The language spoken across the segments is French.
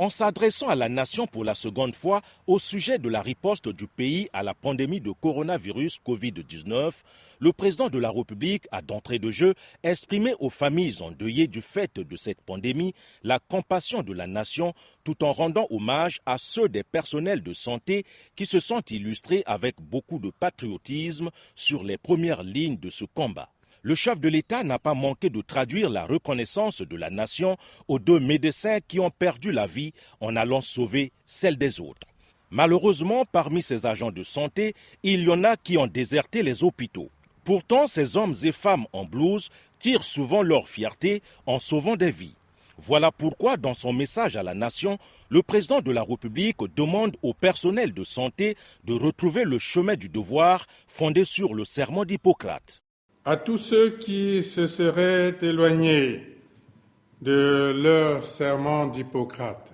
En s'adressant à la nation pour la seconde fois au sujet de la riposte du pays à la pandémie de coronavirus Covid-19, le président de la République a d'entrée de jeu exprimé aux familles endeuillées du fait de cette pandémie la compassion de la nation tout en rendant hommage à ceux des personnels de santé qui se sont illustrés avec beaucoup de patriotisme sur les premières lignes de ce combat. Le chef de l'État n'a pas manqué de traduire la reconnaissance de la nation aux 2 médecins qui ont perdu la vie en allant sauver celle des autres. Malheureusement, parmi ces agents de santé, il y en a qui ont déserté les hôpitaux. Pourtant, ces hommes et femmes en blouse tirent souvent leur fierté en sauvant des vies. Voilà pourquoi, dans son message à la nation, le président de la République demande au personnel de santé de retrouver le chemin du devoir fondé sur le serment d'Hippocrate. À tous ceux qui se seraient éloignés de leur serment d'Hippocrate,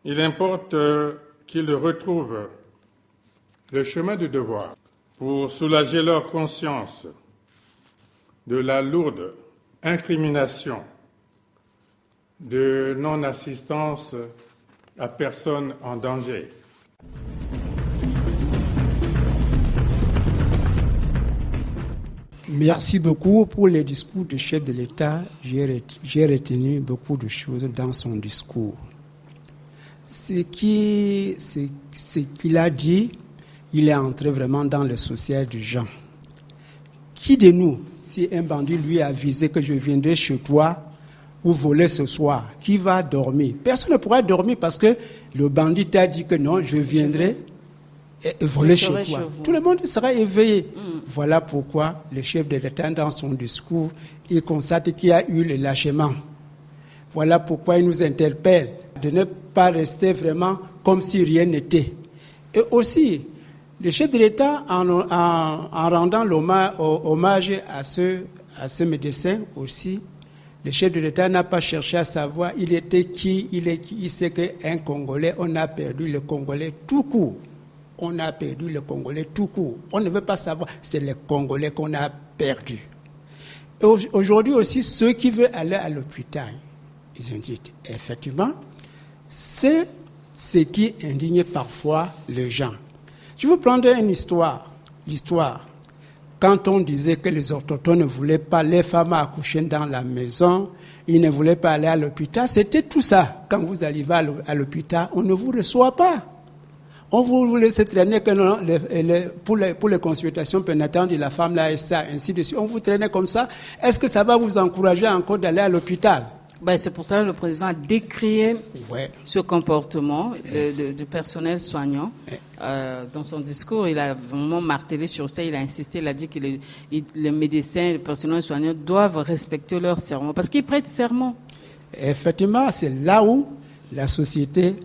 il importe qu'ils retrouvent le chemin du devoir pour soulager leur conscience de la lourde incrimination de non-assistance à personne en danger. Merci beaucoup pour le discours du chef de l'État. J'ai retenu beaucoup de choses dans son discours. Ce qu'il a dit, il est entré vraiment dans le social du gens. Qui de nous, si un bandit lui a avisé que je viendrai chez toi ou voler ce soir, qui va dormir? Personne ne pourra dormir parce que le bandit t'a dit que non, je viendrai voler chez toi. Tout le monde sera éveillé. Voilà pourquoi le chef de l'État, dans son discours, il constate qu'il y a eu le lâchement. Voilà pourquoi il nous interpelle de ne pas rester vraiment comme si rien n'était. Et aussi, le chef de l'État, en rendant hommage à ce médecin aussi, le chef de l'État n'a pas cherché à savoir il était qui, il est qui. Il sait qu'un Congolais, on a perdu le Congolais tout court. On a perdu le Congolais tout court. On ne veut pas savoir, c'est le Congolais qu'on a perdu. Et aujourd'hui aussi, ceux qui veulent aller à l'hôpital, ils ont dit, effectivement, c'est ce qui indigne parfois les gens. Je vais prendre une histoire. L'histoire, quand on disait que les autochtones ne voulaient pas les femmes accoucher dans la maison, ils ne voulaient pas aller à l'hôpital, c'était tout ça. Quand vous arrivez à l'hôpital, on ne vous reçoit pas. On vous laisse traîner que non, pour les consultations pénitentiaires de la femme, là et ça, ainsi de suite. On vous traîne comme ça. Est-ce que ça va vous encourager encore d'aller à l'hôpital? C'est pour ça que le président a décrié ce comportement du personnel soignant. Dans son discours, il a vraiment martelé sur ça, il a insisté, il a dit que les médecins, le personnel soignant doivent respecter leur serment, parce qu'ils prêtent serment. Effectivement, c'est là où la société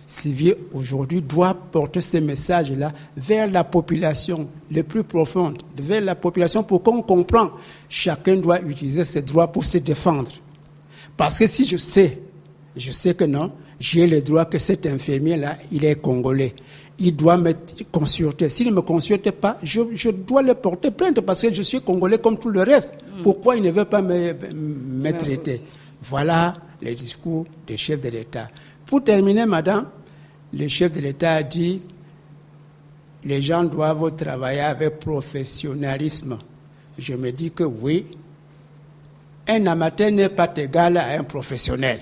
civile aujourd'hui doit porter ces messages-là vers la population les plus profonde, vers la population pour qu'on comprenne. Chacun doit utiliser ses droits pour se défendre. Parce que si je sais que non, j'ai le droit que cet infirmier-là, il est congolais. Il doit me consulter. S'il ne me consulte pas, je dois le porter plainte parce que je suis congolais comme tout le reste. Pourquoi il ne veut pas me traiter? Voilà le discours du chef de l'État. Pour terminer, madame, le chef de l'État a dit les gens doivent travailler avec professionnalisme. Je me dis que oui, un amateur n'est pas égal à un professionnel.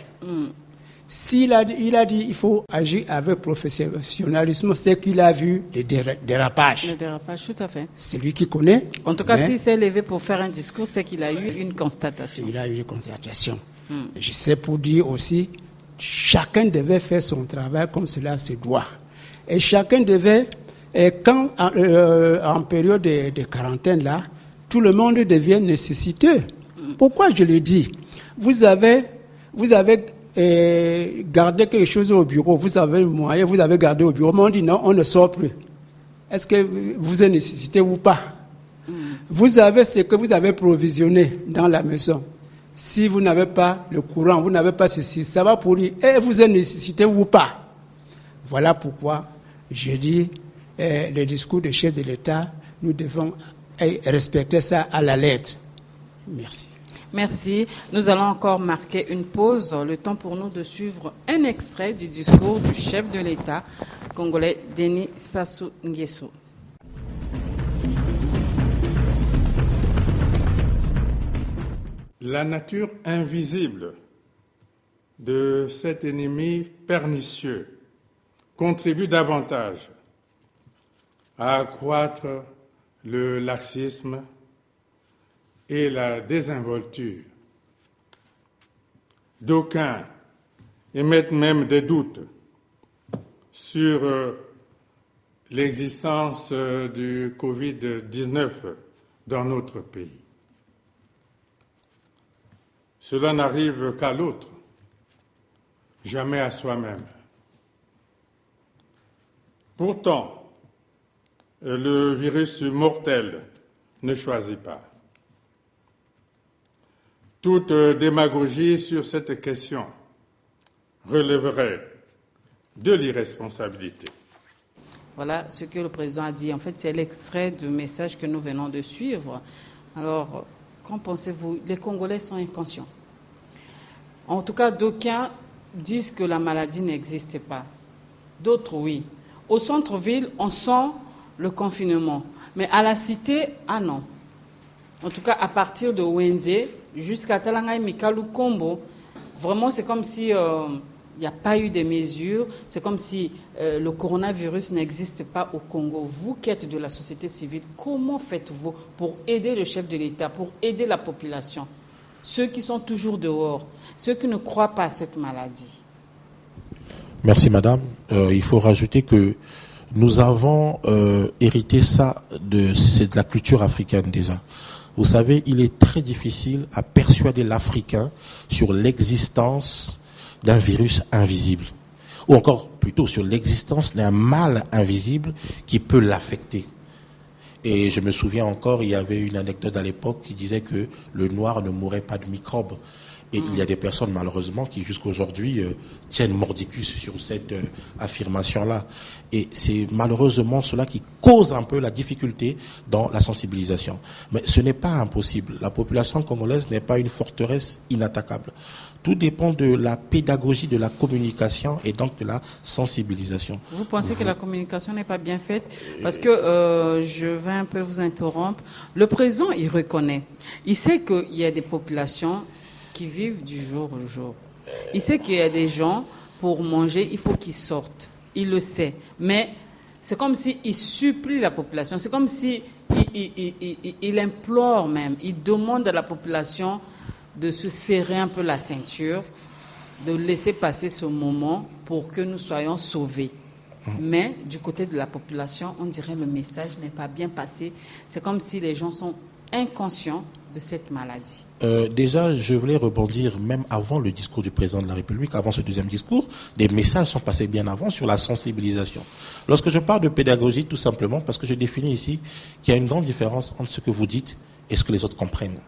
Il a dit il faut agir avec professionnalisme, c'est qu'il a vu les dérapages. Les dérapages, tout à fait. C'est lui qui connaît. En tout cas, s'il s'est levé pour faire un discours, c'est qu'il a eu une constatation. Il a eu une constatation. Je sais pour dire aussi, chacun devait faire son travail comme cela se doit. Et chacun devait, quand en période de quarantaine là, tout le monde devient nécessiteux. Pourquoi je le dis? Vous avez gardé quelque chose au bureau, vous avez le moyen, vous avez gardé au bureau, mais on dit non, on ne sort plus. Est-ce que vous êtes nécessité ou pas? Vous avez ce que vous avez provisionné dans la maison. Si vous n'avez pas le courant, vous n'avez pas ceci, ça va pourrir. Et vous êtes nécessité ou pas? Voilà pourquoi je dis le discours du chef de l'État, nous devons respecter ça à la lettre. Merci. Merci. Nous allons encore marquer une pause, le temps pour nous de suivre un extrait du discours du chef de l'État congolais, Denis Sassou Nguesso. La nature invisible de cet ennemi pernicieux contribue davantage à accroître le laxisme et la désinvolture. D'aucuns émettent même des doutes sur l'existence du Covid-19 dans notre pays. Cela n'arrive qu'à l'autre, jamais à soi-même. Pourtant, le virus mortel ne choisit pas. Toute démagogie sur cette question relèverait de l'irresponsabilité. Voilà ce que le président a dit. En fait, c'est l'extrait du message que nous venons de suivre. Alors, qu'en pensez-vous? Les Congolais sont inconscients. En tout cas, d'aucuns disent que la maladie n'existe pas. D'autres, oui. Au centre-ville, on sent le confinement. Mais à la cité, ah non. En tout cas, à partir de Wenze jusqu'à Talangay, Mikalu, Kombo, vraiment, c'est comme si il n'y a pas eu de mesures. C'est comme si le coronavirus n'existe pas au Congo. Vous qui êtes de la société civile, comment faites-vous pour aider le chef de l'État, pour aider la population? Ceux qui sont toujours dehors, ceux qui ne croient pas à cette maladie. Merci madame. Il faut rajouter que nous avons hérité ça, c'est de la culture africaine déjà. Vous savez, il est très difficile à persuader l'Africain sur l'existence d'un virus invisible. Ou encore plutôt sur l'existence d'un mal invisible qui peut l'affecter. Et je me souviens encore, il y avait une anecdote à l'époque qui disait que le noir ne mourait pas de microbes. Et il y a des personnes, malheureusement, qui jusqu'à aujourd'hui tiennent mordicus sur cette affirmation-là. Et c'est malheureusement cela qui cause un peu la difficulté dans la sensibilisation. Mais ce n'est pas impossible. La population congolaise n'est pas une forteresse inattaquable. Tout dépend de la pédagogie, de la communication et donc de la sensibilisation. Vous pensez que la communication n'est pas bien faite? Parce que je vais un peu vous interrompre. Le président, il reconnaît. Il sait qu'il y a des populations qui vivent du jour au jour. Il sait qu'il y a des gens, pour manger, il faut qu'ils sortent. Il le sait. Mais c'est comme s'il supplie la population. C'est comme s'il implore même. Il demande à la population de se serrer un peu la ceinture, de laisser passer ce moment pour que nous soyons sauvés. Mais du côté de la population, on dirait que le message n'est pas bien passé. C'est comme si les gens sont inconscients de cette maladie. Déjà, je voulais rebondir même avant le discours du président de la République, avant ce deuxième discours, des messages sont passés bien avant sur la sensibilisation. Lorsque je parle de pédagogie, tout simplement parce que je définis ici qu'il y a une grande différence entre ce que vous dites et ce que les autres comprennent.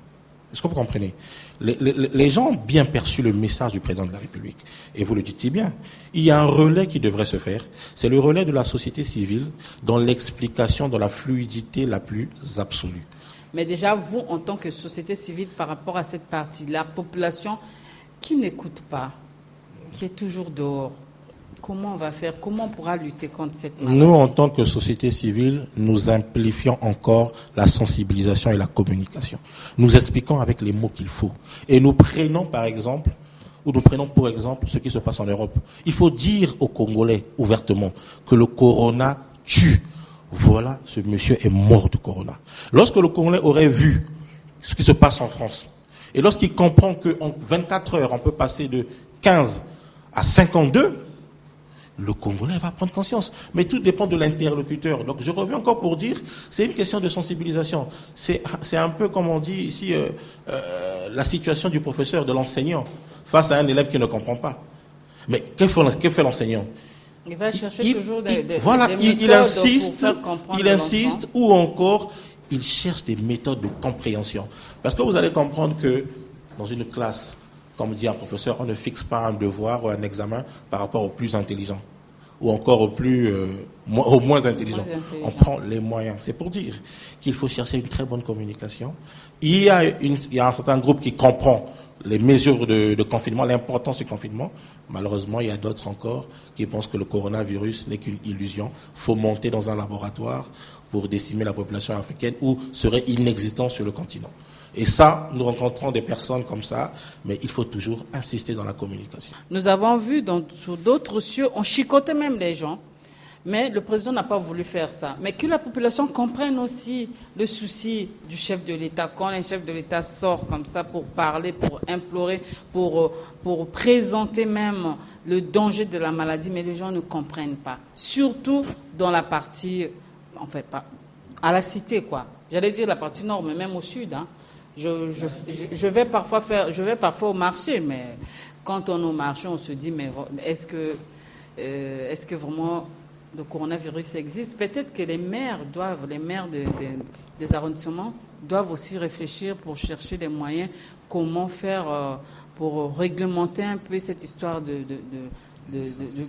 Est-ce que vous comprenez? Les gens ont bien perçu le message du président de la République. Et vous le dites si bien. Il y a un relais qui devrait se faire. C'est le relais de la société civile dans l'explication, dans la fluidité la plus absolue. Mais déjà, vous, en tant que société civile, par rapport à cette partie, la population qui n'écoute pas, qui est toujours dehors, comment on va faire? Comment on pourra lutter contre cette maladie? Nous, en tant que société civile, nous amplifions encore la sensibilisation et la communication. Nous expliquons avec les mots qu'il faut. Et nous prenons, par exemple, pour exemple ce qui se passe en Europe. Il faut dire aux Congolais ouvertement que le corona tue. Voilà, ce monsieur est mort de corona. Lorsque le Congolais aurait vu ce qui se passe en France, et lorsqu'il comprend qu'en 24 heures, on peut passer de 15 à 52, le Congolais va prendre conscience. Mais tout dépend de l'interlocuteur. Donc je reviens encore pour dire, c'est une question de sensibilisation. C'est un peu comme on dit ici, la situation du professeur, de l'enseignant, face à un élève qui ne comprend pas. Mais que fait l'enseignant? Il va chercher toujours des méthodes il insiste, pour faire comprendre il insiste, ou encore, il cherche des méthodes de compréhension. Parce que vous allez comprendre que dans une classe, comme dit un professeur, on ne fixe pas un devoir ou un examen par rapport aux plus intelligents. ou encore au moins intelligent. On prend les moyens. C'est pour dire qu'il faut chercher une très bonne communication. Il y a un certain groupe qui comprend les mesures de confinement, l'importance du confinement. Malheureusement, il y a d'autres encore qui pensent que le coronavirus n'est qu'une illusion. Il faut monter dans un laboratoire pour décimer la population africaine ou serait inexistant sur le continent. Et ça, nous rencontrons des personnes comme ça, mais il faut toujours insister dans la communication. Nous avons vu sur d'autres cieux, on chicotait même les gens, mais le président n'a pas voulu faire ça. Mais que la population comprenne aussi le souci du chef de l'État. Quand un chef de l'État sort comme ça pour parler, pour implorer, pour présenter même le danger de la maladie, mais les gens ne comprennent pas. Surtout dans la partie, en fait, pas à la cité, quoi. J'allais dire la partie nord, mais même au sud, hein. Je vais parfois au marché, mais quand on est au marché, on se dit, mais est-ce que vraiment le coronavirus existe? Peut-être que les maires des arrondissements doivent aussi réfléchir pour chercher des moyens, comment faire pour réglementer un peu cette histoire du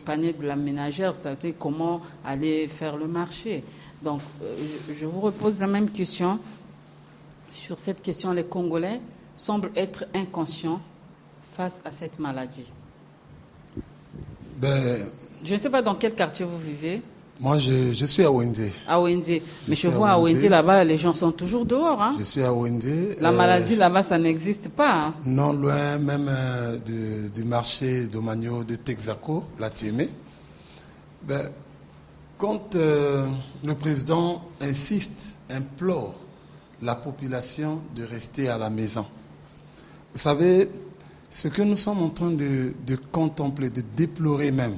panier de la ménagère, c'est-à-dire comment aller faire le marché. Donc, je vous repose la même question. Sur cette question, les Congolais semblent être inconscients face à cette maladie. Je ne sais pas dans quel quartier vous vivez. Moi, je suis à Wende. À Wende. Mais je vois à Wende, là-bas, les gens sont toujours dehors. Hein? Je suis à Wende. La maladie, là-bas, ça n'existe pas. Hein? Non, loin même du marché d'Omagno, de Texaco, la Tiémé. Quand le président insiste, implore la population de rester à la maison. Vous savez, ce que nous sommes en train de contempler, de déplorer même,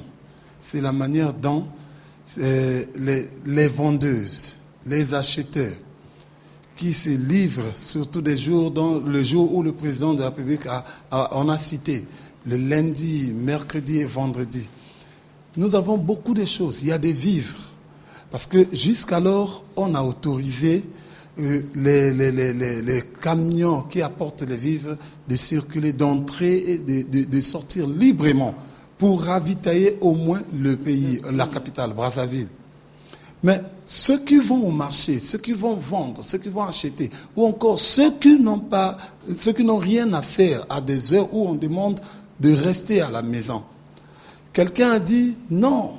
c'est la manière dont les vendeuses, les acheteurs, qui se livrent surtout le jour où le président de la République on a cité, le lundi, mercredi et vendredi. Nous avons beaucoup de choses. Il y a des vivres. Parce que jusqu'alors, on a autorisé les camions qui apportent les vivres de circuler, d'entrer et de sortir librement pour ravitailler au moins le pays, la capitale, Brazzaville. Mais ceux qui vont au marché, ceux qui vont vendre, ceux qui vont acheter, ou encore ceux qui n'ont rien à faire à des heures où on demande de rester à la maison. Quelqu'un a dit non,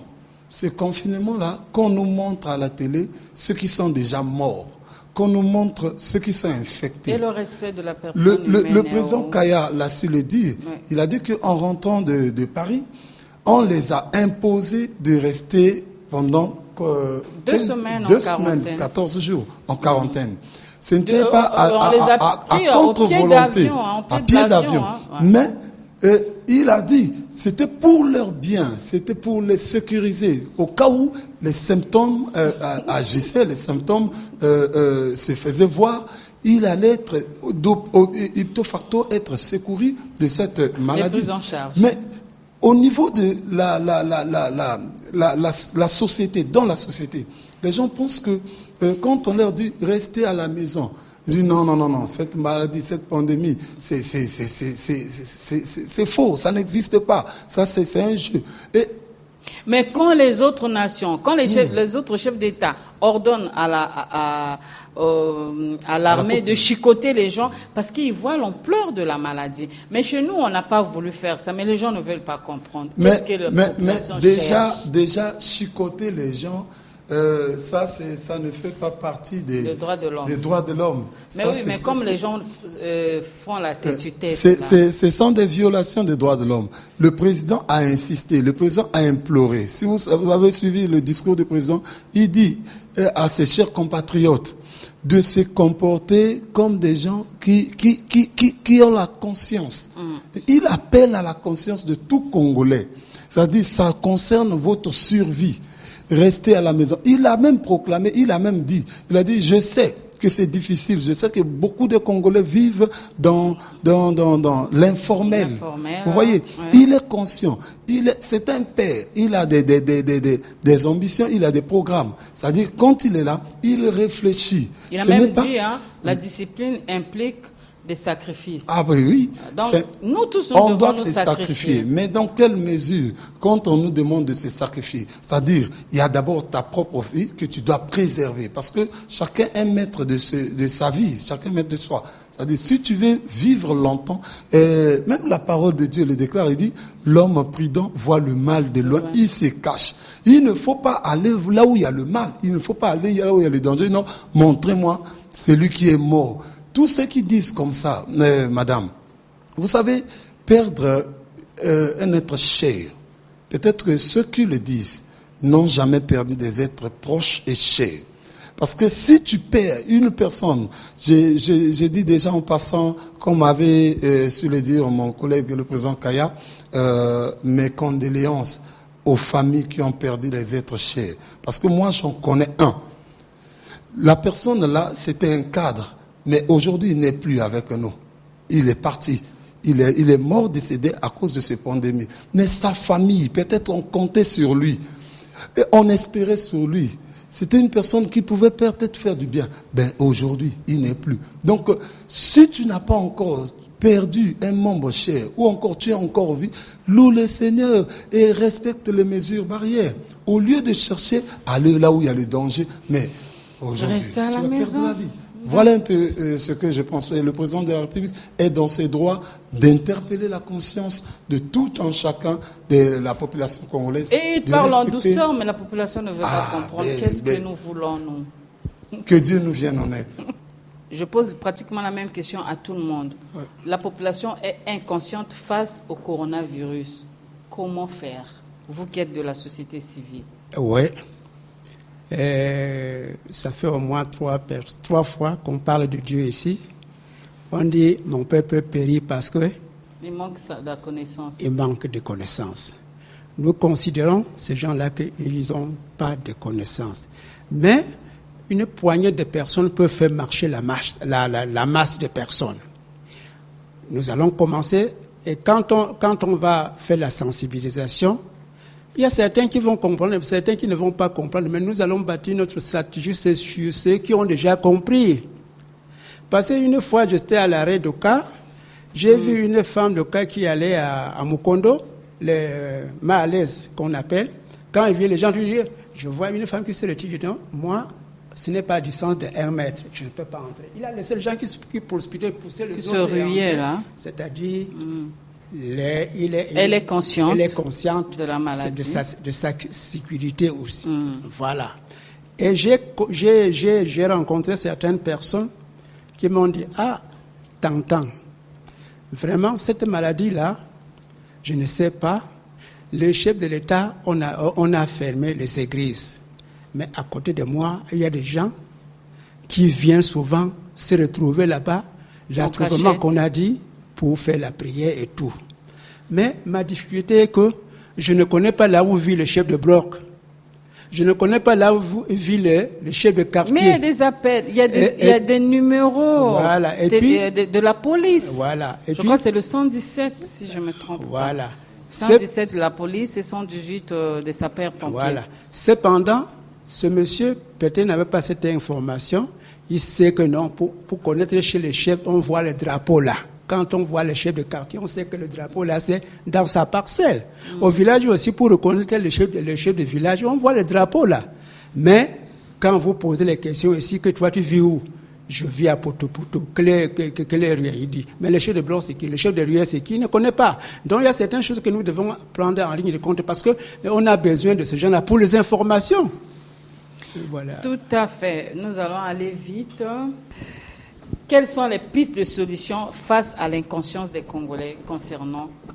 ce confinement-là, qu'on nous montre à la télé ceux qui sont déjà morts, qu'on nous montre ceux qui sont infectés. Et le respect de la personne humaine. Le président Kaya l'a su le dire. Oui. Il a dit qu'en rentrant de Paris, on les a imposés de rester pendant 2 semaines, 14 jours en quarantaine. Ce n'était pas à contre-volonté, à pied d'avion. Hein, ouais. Mais il a dit, c'était pour leur bien, c'était pour les sécuriser. Au cas où les symptômes agissaient, les symptômes se faisaient voir, il allait être, ipso facto, être secouru de cette maladie. Pris en charge. Mais au niveau de la société, dans la société, les gens pensent que quand on leur dit restez à la maison, ils disent non, cette maladie, cette pandémie, c'est faux, ça n'existe pas, ça c'est un jeu. Mais quand les autres nations, quand les autres chefs d'État ordonnent à l'armée de chicoter les gens parce qu'ils voient l'ampleur de la maladie. Mais chez nous, on n'a pas voulu faire ça, mais les gens ne veulent pas comprendre. Mais déjà, chicoter les gens, ça ne fait pas partie des droits de l'homme. Mais ça, oui, mais comme les gens font la tête-tête. Ce sont des violations des droits de l'homme. Le président a insisté, le président a imploré. Si vous avez suivi le discours du président, il dit à ses chers compatriotes de se comporter comme des gens qui ont la conscience. Il appelle à la conscience de tout Congolais. C'est-à-dire, ça concerne votre survie. Restez à la maison. Il a même proclamé, il a même dit, je sais que c'est difficile, je sais que beaucoup de Congolais vivent dans l'informel. Vous voyez, ouais. Il est conscient, c'est un père, il a des ambitions, il a des programmes. C'est-à-dire, quand il est là, il réfléchit. Il a même dit, la discipline implique des sacrifices. Ah oui. Donc, nous tous, on doit se sacrifier. Mais dans quelle mesure, quand on nous demande de se sacrifier, c'est-à-dire, il y a d'abord ta propre vie que tu dois préserver. Parce que chacun est maître de sa vie, chacun est maître de soi. C'est-à-dire, si tu veux vivre longtemps, même la parole de Dieu le déclare, il dit, l'homme prudent voit le mal de loin, il se cache. Il ne faut pas aller là où il y a le mal, il ne faut pas aller là où il y a le danger. Non, montrez-moi celui qui est mort. Tous ceux qui disent comme ça, madame, vous savez, perdre un être cher, peut-être que ceux qui le disent n'ont jamais perdu des êtres proches et chers. Parce que si tu perds une personne, j'ai dit déjà en passant, comme m'avait su le dire mon collègue le président Kaya, mes condoléances aux familles qui ont perdu les êtres chers. Parce que moi, j'en connais un. La personne là, c'était un cadre. Mais aujourd'hui, il n'est plus avec nous. Il est parti. Il est mort, décédé à cause de ces pandémies. Mais sa famille, peut-être on comptait sur lui. Et on espérait sur lui. C'était une personne qui pouvait peut-être faire du bien. Ben, aujourd'hui, il n'est plus. Donc, si tu n'as pas encore perdu un membre cher, ou encore tu es encore en vie, loue le Seigneur et respecte les mesures barrières. Au lieu de chercher à aller là où il y a le danger, mais aujourd'hui, rester à la tu vas maison. perdre la vie. Voilà un peu ce que je pense. Et le président de la République est dans ses droits d'interpeller la conscience de tout un chacun de la population congolaise. Et il parle en douceur, mais la population ne veut pas comprendre. Qu'est-ce que nous voulons, nous? Que Dieu nous vienne en aide. Je pose pratiquement la même question à tout le monde. Ouais. La population est inconsciente face au coronavirus. Comment faire? Vous qui êtes de la société civile. Oui. Ça fait au moins trois fois qu'on parle de Dieu ici. On dit mon peuple périt parce que il manque de connaissance. Il manque de connaissances. Nous considérons ces gens-là qu'ils n'ont pas de connaissances. Mais une poignée de personnes peut faire marcher la masse de personnes. Nous allons commencer et quand on va faire la sensibilisation, il y a certains qui vont comprendre, certains qui ne vont pas comprendre, mais nous allons bâtir notre stratégie sur ceux qui ont déjà compris. Parce qu'une fois, j'étais à l'arrêt d'Oka, j'ai vu une femme d'Oka qui allait à Mukondo, les Mahalaises qu'on appelle. Quand elle vient, les gens lui disent, je vois une femme qui se retire, je dis non, moi, ce n'est pas à distance de 1 mètre, je ne peux pas entrer. Il a laissé les gens qui poussaient les autres. Se ruaient, là. C'est-à-dire... Elle est consciente de la maladie, de sa sécurité aussi. Voilà. Et j'ai rencontré certaines personnes qui m'ont dit, t'entends, vraiment cette maladie-là, je ne sais pas, le chef de l'État, on a fermé les églises. Mais à côté de moi, il y a des gens qui viennent souvent se retrouver là-bas, l'attroupement qu'on a dit, pour faire la prière et tout. Mais ma difficulté est que je ne connais pas là où vit le chef de bloc. Je ne connais pas là où vit le chef de quartier. Mais il y a des appels, il y a des numéros voilà. Et de la police. Voilà. Je crois que c'est le 117, si je me trompe voilà. pas. 117 de la police et 118 des sapeurs-pompiers. Voilà. Cependant, ce monsieur, peut-être n'avait pas cette information. Il sait que non, pour connaître chez les chefs, on voit le drapeau là. Quand on voit le chef de quartier, on sait que le drapeau là, c'est dans sa parcelle. Au village aussi, pour reconnaître le chef de village, on voit le drapeau là. Mais quand vous posez les questions ici, que toi tu vis où? Je vis à Poto-Poto. Quel est Ruelle? Il dit. Mais le chef de bloc, c'est qui? Le chef de Ruelle, c'est qui? Il ne connaît pas. Donc il y a certaines choses que nous devons prendre en ligne de compte parce qu'on a besoin de ces gens-là pour les informations. Voilà. Tout à fait. Nous allons aller vite. Quelles sont les pistes de solutions face à l'inconscience des Congolais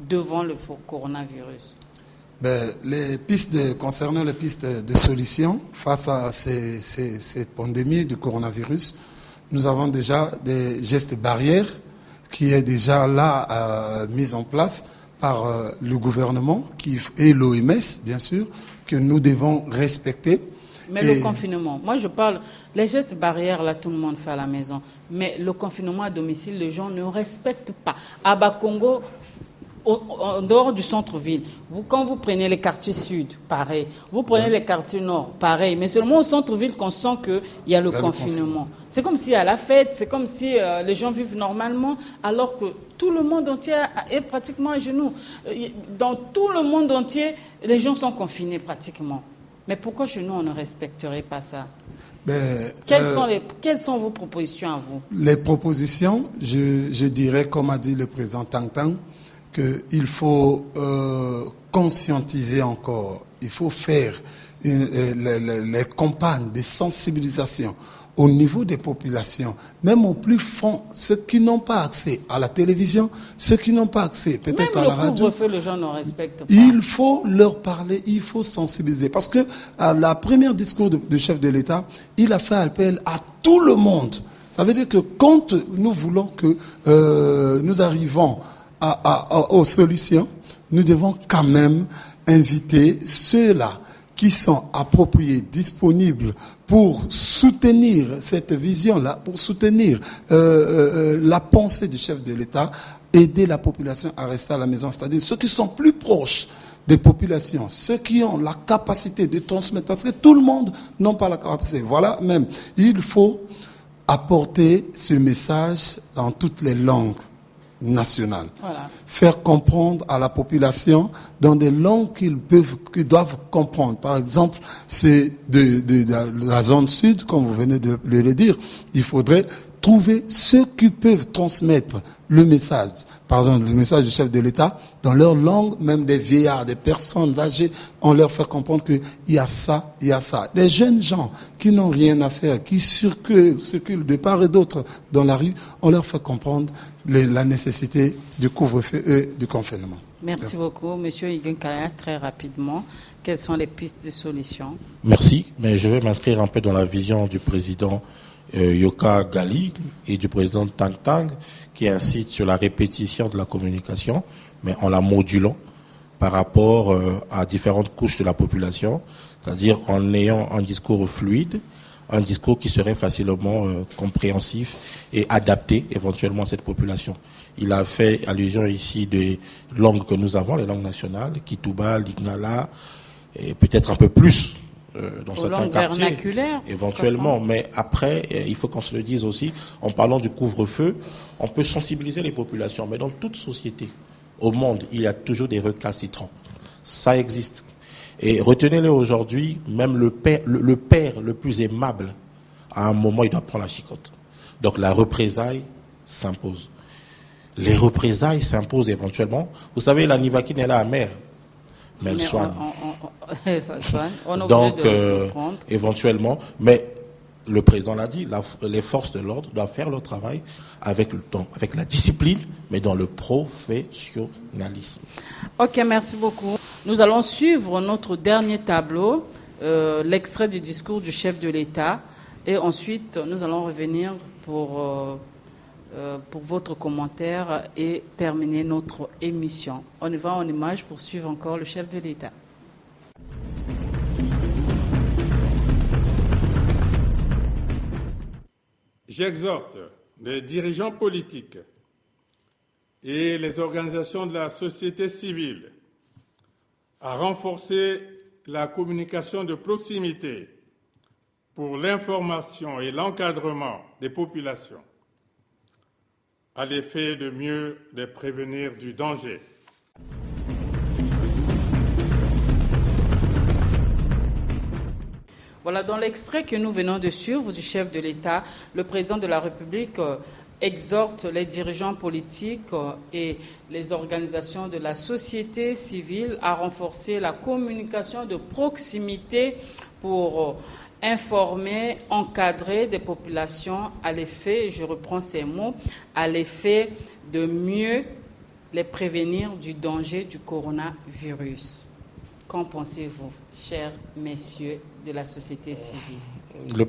devant le coronavirus? Concernant les pistes de solutions face à cette pandémie du coronavirus, nous avons déjà des gestes barrières qui est déjà là mis en place par le gouvernement et l'OMS, bien sûr, que nous devons respecter. Mais le confinement, moi je parle, les gestes barrières, là tout le monde fait à la maison, mais le confinement à domicile, les gens ne respectent pas. À Bakongo, en dehors du centre-ville, quand vous prenez les quartiers sud, pareil. Vous prenez les quartiers nord, pareil. Mais seulement au centre-ville qu'on sent qu'il y a le confinement. C'est comme si à la fête, c'est comme si les gens vivent normalement, alors que tout le monde entier est pratiquement à genoux. Dans tout le monde entier, les gens sont confinés pratiquement. Mais pourquoi chez nous, on ne respecterait pas ça? Quelles sont vos propositions à vous? Les propositions, je dirais, comme a dit le président Tang Tang, qu'il faut conscientiser encore. Il faut faire les campagnes de sensibilisation au niveau des populations, même au plus fond, ceux qui n'ont pas accès à la télévision, ceux qui n'ont pas accès peut-être à la radio. Même le couvre-feu, les gens ne respectent pas. Il faut leur parler, il faut sensibiliser. Parce que à la première discours du chef de l'État, il a fait appel à tout le monde. Ça veut dire que quand nous voulons que nous arrivons aux solutions, nous devons quand même inviter ceux-là qui sont appropriés, disponibles pour soutenir cette vision-là, pour soutenir la pensée du chef de l'État, aider la population à rester à la maison. C'est-à-dire ceux qui sont plus proches des populations, ceux qui ont la capacité de transmettre, parce que tout le monde n'a pas la capacité. Voilà, même, il faut apporter ce message dans toutes les langues nationales. Voilà. Faire comprendre à la population dans des langues qu'ils doivent comprendre. Par exemple, c'est de la zone sud, comme vous venez de le dire, il faudrait trouver ceux qui peuvent transmettre le message. Par exemple, le message du chef de l'État, dans leur langue, même des vieillards, des personnes âgées, on leur fait comprendre qu'il y a ça, il y a ça. Les jeunes gens qui n'ont rien à faire, qui circulent de part et d'autre dans la rue, on leur fait comprendre la nécessité du couvre-feu et du confinement. Merci beaucoup. Monsieur Higuin-Kaya, très rapidement, quelles sont les pistes de solutions? Merci, mais je vais m'inscrire un peu dans la vision du président Yoka Gali et du président Tang Tang, qui incite sur la répétition de la communication, mais en la modulant par rapport à différentes couches de la population, c'est-à-dire en ayant un discours fluide, un discours qui serait facilement compréhensif et adapté éventuellement à cette population. Il a fait allusion ici des langues que nous avons, les langues nationales, Kituba, Lingala, et peut-être un peu plus dans certains quartiers, éventuellement. Mais après, il faut qu'on se le dise aussi, en parlant du couvre-feu, on peut sensibiliser les populations, mais dans toute société, au monde, il y a toujours des récalcitrants. Ça existe. Et retenez-le aujourd'hui, même le père le plus aimable, à un moment, il doit prendre la chicotte. Donc la représaille s'impose. Les représailles s'imposent éventuellement. Vous savez, la Nivaquine est là amère, mais elle soigne. Ça soigne. On est donc, éventuellement, mais le président l'a dit, les forces de l'ordre doivent faire leur travail avec la discipline, mais dans le professionnalisme. Ok, merci beaucoup. Nous allons suivre notre dernier tableau, l'extrait du discours du chef de l'État, et ensuite nous allons revenir pour votre commentaire et terminer notre émission. On y va en image pour suivre encore le chef de l'État. J'exhorte les dirigeants politiques et les organisations de la société civile à renforcer la communication de proximité pour l'information et l'encadrement des populations, à l'effet de mieux les prévenir du danger. Voilà, dans l'extrait que nous venons de suivre du chef de l'État, le président de la République exhorte les dirigeants politiques et les organisations de la société civile à renforcer la communication de proximité pour informer, encadrer des populations à l'effet, je reprends ces mots, à l'effet de mieux les prévenir du danger du coronavirus. Qu'en pensez-vous, chers messieurs de la société civile? Le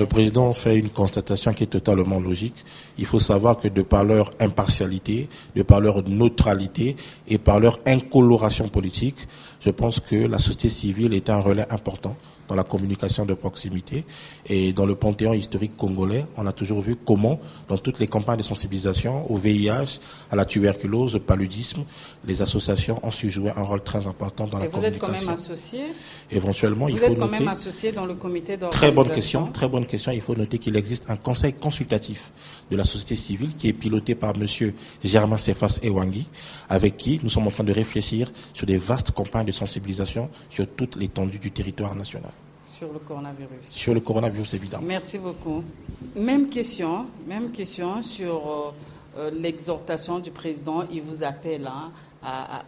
président fait une constatation qui est totalement logique. Il faut savoir que de par leur impartialité, de par leur neutralité et par leur incoloration politique, je pense que la société civile est un relais important dans la communication de proximité. Et dans le panthéon historique congolais, on a toujours vu comment, dans toutes les campagnes de sensibilisation au VIH, à la tuberculose, au paludisme, les associations ont su jouer un rôle très important dans la communication. Vous êtes quand même associé ? Éventuellement, il faut noter... Vous êtes quand même associé dans le comité d'organisation ? Très bonne question. Il faut noter qu'il existe un conseil consultatif de la société civile qui est piloté par monsieur Germain Cephas Ewangi, avec qui nous sommes en train de réfléchir sur des vastes campagnes de sensibilisation sur toute l'étendue du territoire national. Sur le coronavirus. Sur le coronavirus, évidemment. Merci beaucoup. Même question sur l'exhortation du président. Il vous appelle à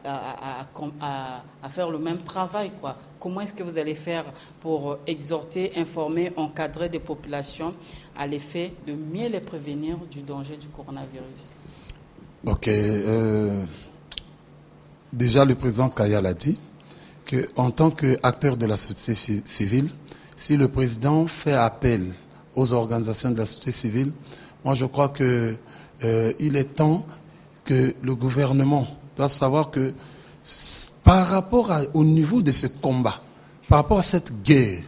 faire le même travail, quoi. Comment est-ce que vous allez faire pour exhorter, informer, encadrer des populations à l'effet de mieux les prévenir du danger du coronavirus? Ok. Déjà, le président Kaya l'a dit, qu'en tant qu'acteur de la société civile, si le président fait appel aux organisations de la société civile, moi je crois que il est temps que le gouvernement doit savoir que par rapport au niveau de ce combat, par rapport à cette guerre,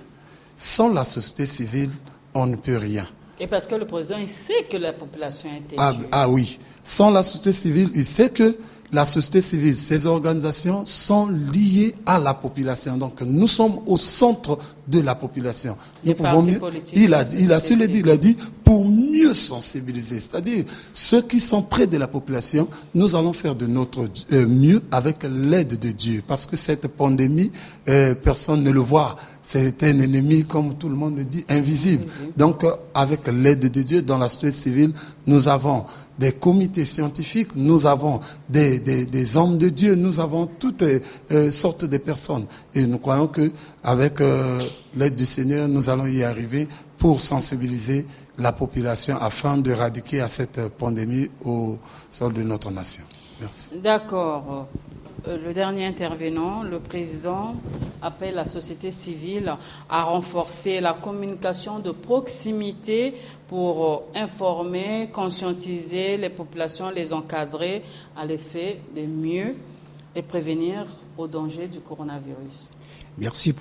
sans la société civile, on ne peut rien. Et parce que le président, il sait que la population a été tuée. Ah oui, sans la société civile, il sait que la société civile, ces organisations sont liées à la population. Donc, nous sommes au centre de la population. Nous pouvons mieux. Il a dit pour mieux sensibiliser. C'est-à-dire, ceux qui sont près de la population, nous allons faire de notre mieux avec l'aide de Dieu. Parce que cette pandémie, personne ne le voit. C'est un ennemi, comme tout le monde le dit, invisible. Donc, avec l'aide de Dieu, dans la société civile, nous avons des comités scientifiques, nous avons des hommes de Dieu, nous avons toutes sortes de personnes. Et nous croyons que avec l'aide du Seigneur, nous allons y arriver pour sensibiliser la population afin d'éradiquer à cette pandémie au sol de notre nation. Merci. D'accord. Le dernier intervenant, le président, appelle la société civile à renforcer la communication de proximité pour informer, conscientiser les populations, les encadrer à l'effet de mieux les prévenir au danger du coronavirus. Merci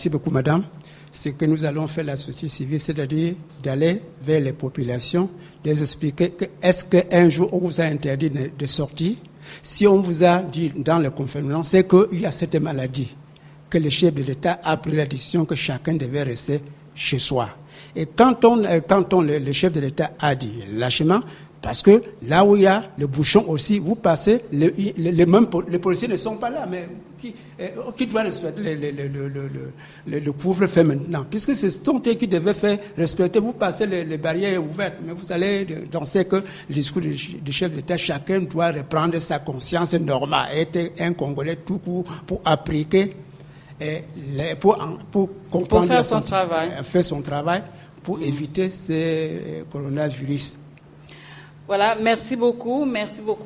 beaucoup, madame. Ce que nous allons faire, la société civile, c'est-à-dire d'aller vers les populations, de les expliquer que est-ce qu'un jour on vous a interdit de sortir, si on vous a dit dans le confinement, c'est qu'il y a cette maladie, que le chef de l'État a pris la décision que chacun devait rester chez soi. Et quand le chef de l'État a dit lâchement, parce que là où il y a le bouchon aussi, vous passez, les policiers ne sont pas là, mais qui doit respecter le couvre-feu maintenant? Puisque c'est son qui devait faire respecter, vous passez les barrières ouvertes, mais vous allez danser que le discours du chef d'État, chacun doit reprendre sa conscience normale, être un Congolais tout court pour appliquer, pour comprendre, pour faire son travail. Faire son travail pour éviter ces coronavirus. Voilà, merci beaucoup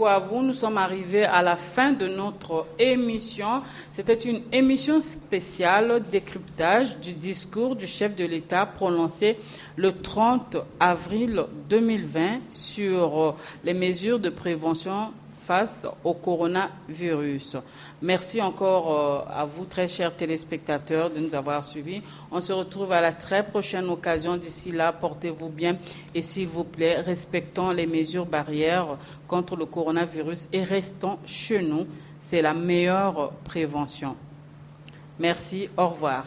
à vous. Nous sommes arrivés à la fin de notre émission. C'était une émission spéciale décryptage du discours du chef de l'État prononcé le 30 avril 2020 sur les mesures de prévention face au coronavirus. Merci encore à vous, très chers téléspectateurs, de nous avoir suivis. On se retrouve à la très prochaine occasion. D'ici là, portez-vous bien et s'il vous plaît, respectons les mesures barrières contre le coronavirus et restons chez nous. C'est la meilleure prévention. Merci, au revoir.